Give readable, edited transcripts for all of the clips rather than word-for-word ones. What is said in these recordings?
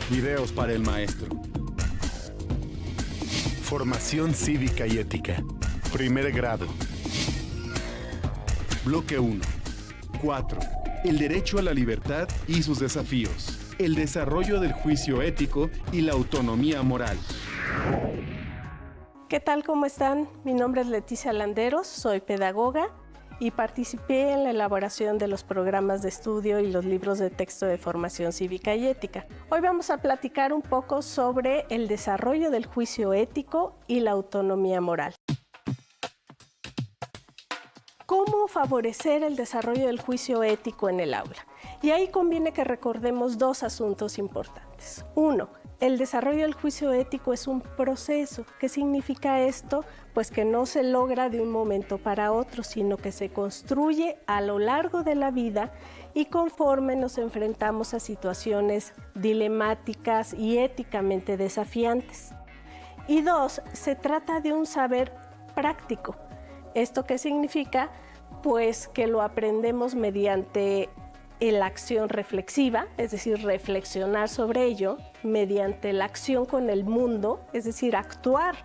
Videos para el maestro. Formación cívica y ética. Primer grado. Bloque 1. 4. El derecho a la libertad y sus desafíos. El desarrollo del juicio ético y la autonomía moral. ¿Qué tal? ¿Cómo están? Mi nombre es Leticia Landeros, soy pedagoga y participé en la elaboración de los programas de estudio y los libros de texto de formación cívica y ética. Hoy vamos a platicar un poco sobre el desarrollo del juicio ético y la autonomía moral. ¿Cómo favorecer el desarrollo del juicio ético en el aula? Y ahí conviene que recordemos dos asuntos importantes. Uno, el desarrollo del juicio ético es un proceso. ¿Qué significa esto? Pues que no se logra de un momento para otro, sino que se construye a lo largo de la vida y conforme nos enfrentamos a situaciones dilemáticas y éticamente desafiantes. Y dos, se trata de un saber práctico. ¿Esto qué significa? Pues que lo aprendemos mediante la acción reflexiva, es decir, reflexionar sobre ello, mediante la acción con el mundo, es decir, actuar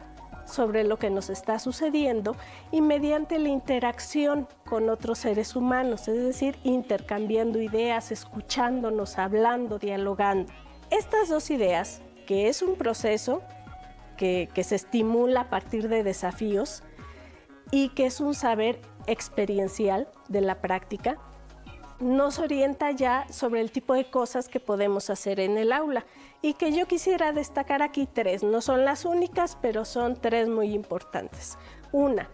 sobre lo que nos está sucediendo, y mediante la interacción con otros seres humanos, es decir, intercambiando ideas, escuchándonos, hablando, dialogando. Estas dos ideas, que es un proceso que se estimula a partir de desafíos y que es un saber experiencial de la práctica, nos orienta ya sobre el tipo de cosas que podemos hacer en el aula y que yo quisiera destacar aquí tres. No son las únicas, pero son tres muy importantes. Una,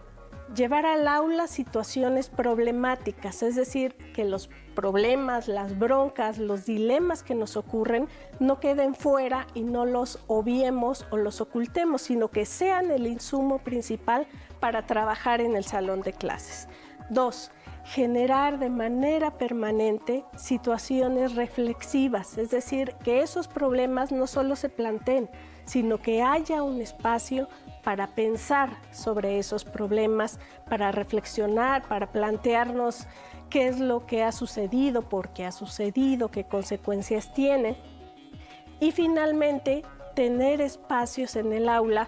llevar al aula situaciones problemáticas, es decir, que los problemas, las broncas, los dilemas que nos ocurren no queden fuera y no los obviemos o los ocultemos, sino que sean el insumo principal para trabajar en el salón de clases. Dos, generar de manera permanente situaciones reflexivas, es decir, que esos problemas no solo se planteen, sino que haya un espacio para pensar sobre esos problemas, para reflexionar, para plantearnos qué es lo que ha sucedido, por qué ha sucedido, qué consecuencias tiene. Y finalmente, tener espacios en el aula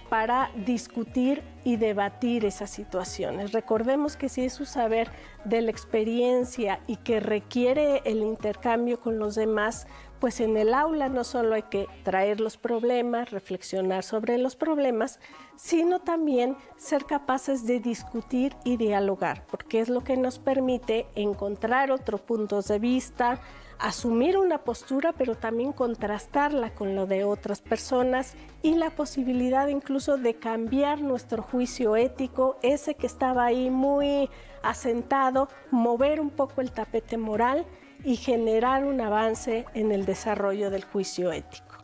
para discutir y debatir esas situaciones. Recordemos que si es un saber de la experiencia y que requiere el intercambio con los demás, pues en el aula no solo hay que traer los problemas, reflexionar sobre los problemas, sino también ser capaces de discutir y dialogar, porque es lo que nos permite encontrar otros puntos de vista, asumir una postura, pero también contrastarla con lo de otras personas y la posibilidad incluso de cambiar nuestro juicio ético, ese que estaba ahí muy asentado, mover un poco el tapete moral y generar un avance en el desarrollo del juicio ético.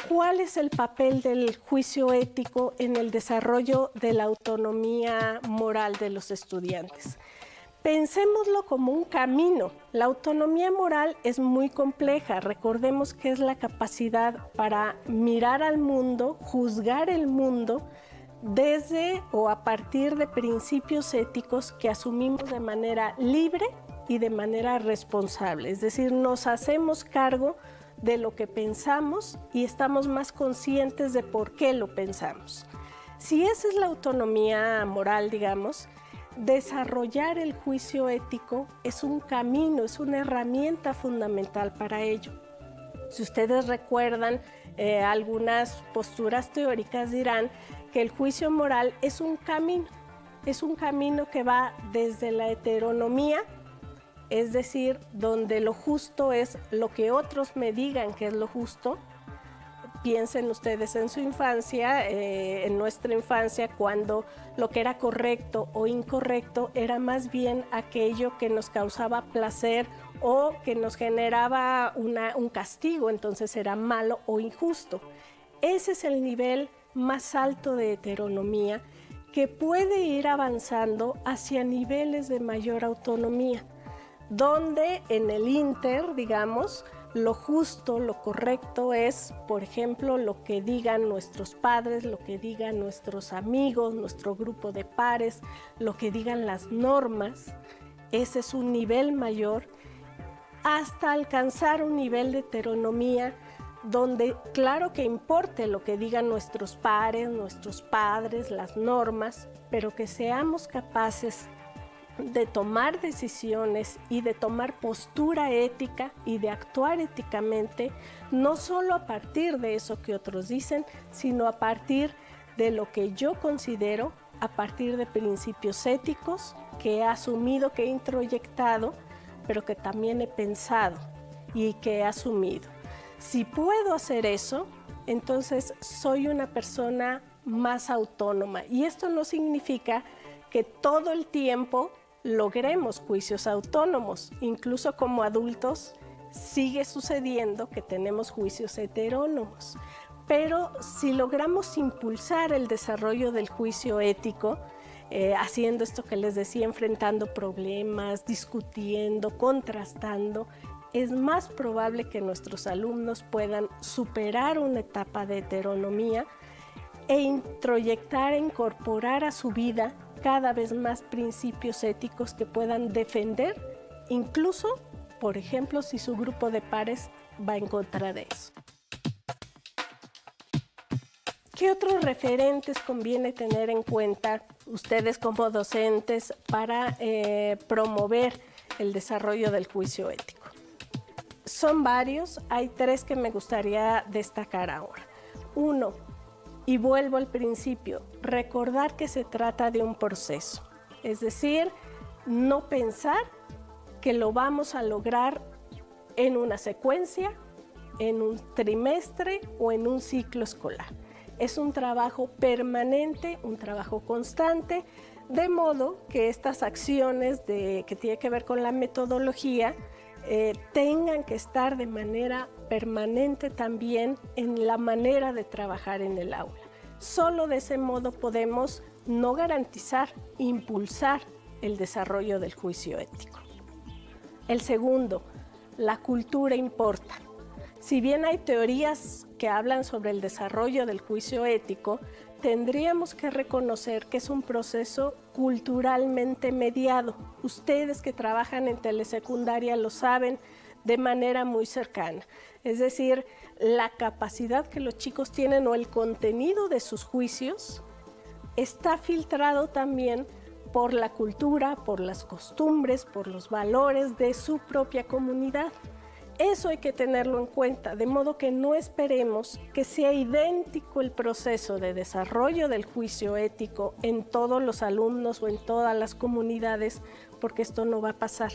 ¿Cuál es el papel del juicio ético en el desarrollo de la autonomía moral de los estudiantes? Pensémoslo como un camino. La autonomía moral es muy compleja. Recordemos que es la capacidad para mirar al mundo, juzgar el mundo desde o a partir de principios éticos que asumimos de manera libre y de manera responsable. Es decir, nos hacemos cargo de lo que pensamos y estamos más conscientes de por qué lo pensamos. Si esa es la autonomía moral, digamos, desarrollar el juicio ético es un camino, es una herramienta fundamental para ello. Si ustedes recuerdan, algunas posturas teóricas dirán que el juicio moral es un camino que va desde la heteronomía, es decir, donde lo justo es lo que otros me digan que es lo justo. Piensen ustedes en su infancia, en nuestra infancia, cuando lo que era correcto o incorrecto era más bien aquello que nos causaba placer o que nos generaba un castigo, entonces era malo o injusto. Ese es el nivel más alto de heteronomía que puede ir avanzando hacia niveles de mayor autonomía, donde en el inter, digamos, lo justo, lo correcto es, por ejemplo, lo que digan nuestros padres, lo que digan nuestros amigos, nuestro grupo de pares, lo que digan las normas. Ese es un nivel mayor hasta alcanzar un nivel de heteronomía donde claro que importe lo que digan nuestros pares, nuestros padres, las normas, pero que seamos capaces de tomar decisiones y de tomar postura ética y de actuar éticamente, no solo a partir de eso que otros dicen, sino a partir de lo que yo considero, a partir de principios éticos que he asumido, que he introyectado, pero que también he pensado y que he asumido. Si puedo hacer eso, entonces soy una persona más autónoma. Y esto no significa que todo el tiempo logremos juicios autónomos. Incluso como adultos sigue sucediendo que tenemos juicios heterónomos. Pero si logramos impulsar el desarrollo del juicio ético, haciendo esto que les decía, enfrentando problemas, discutiendo, contrastando, es más probable que nuestros alumnos puedan superar una etapa de heteronomía e introyectar, incorporar a su vida cada vez más principios éticos que puedan defender, incluso, por ejemplo, si su grupo de pares va en contra de eso. ¿Qué otros referentes conviene tener en cuenta ustedes como docentes para promover el desarrollo del juicio ético? Son varios, hay tres que me gustaría destacar ahora. Uno, y vuelvo al principio, recordar que se trata de un proceso, es decir, no pensar que lo vamos a lograr en una secuencia, en un trimestre o en un ciclo escolar. Es un trabajo permanente, un trabajo constante, de modo que estas acciones que tienen que ver con la metodología tengan que estar de manera permanente también en la manera de trabajar en el aula. Solo de ese modo podemos no garantizar, impulsar el desarrollo del juicio ético. El segundo, la cultura importa. Si bien hay teorías que hablan sobre el desarrollo del juicio ético, tendríamos que reconocer que es un proceso culturalmente mediado. Ustedes que trabajan en telesecundaria lo saben de manera muy cercana. Es decir, la capacidad que los chicos tienen o el contenido de sus juicios está filtrado también por la cultura, por las costumbres, por los valores de su propia comunidad. Eso hay que tenerlo en cuenta, de modo que no esperemos que sea idéntico el proceso de desarrollo del juicio ético en todos los alumnos o en todas las comunidades, porque esto no va a pasar.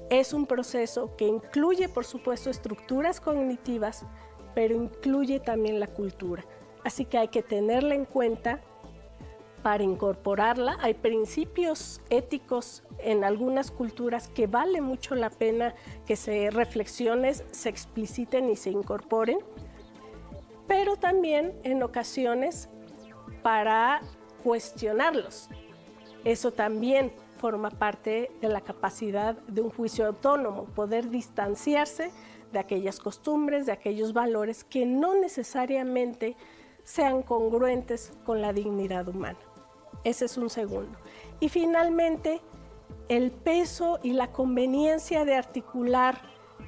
Es un proceso que incluye, por supuesto, estructuras cognitivas, pero incluye también la cultura. Así que hay que tenerla en cuenta para incorporarla. Hay principios éticos en algunas culturas que vale mucho la pena que se reflexionen, se expliciten y se incorporen, pero también en ocasiones para cuestionarlos. Eso también forma parte de la capacidad de un juicio autónomo, poder distanciarse de aquellas costumbres, de aquellos valores que no necesariamente sean congruentes con la dignidad humana. Ese es un segundo. Y finalmente, el peso y la conveniencia de articular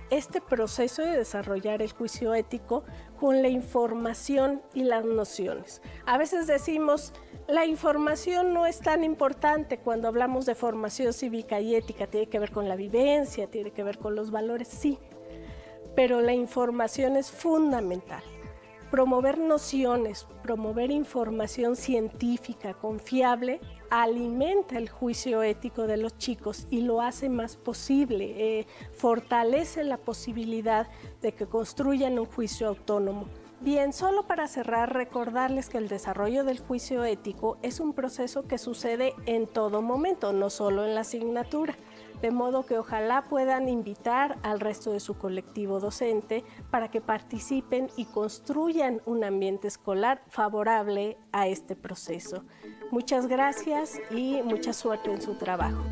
este proceso de desarrollar el juicio ético con la información y las nociones. A veces decimos, la información no es tan importante cuando hablamos de formación cívica y ética, tiene que ver con la vivencia, tiene que ver con los valores, sí, pero la información es fundamental. Promover nociones, promover información científica confiable alimenta el juicio ético de los chicos y lo hace más posible, fortalece la posibilidad de que construyan un juicio autónomo. Bien, solo para cerrar, recordarles que el desarrollo del juicio ético es un proceso que sucede en todo momento, no solo en la asignatura. De modo que ojalá puedan invitar al resto de su colectivo docente para que participen y construyan un ambiente escolar favorable a este proceso. Muchas gracias y mucha suerte en su trabajo.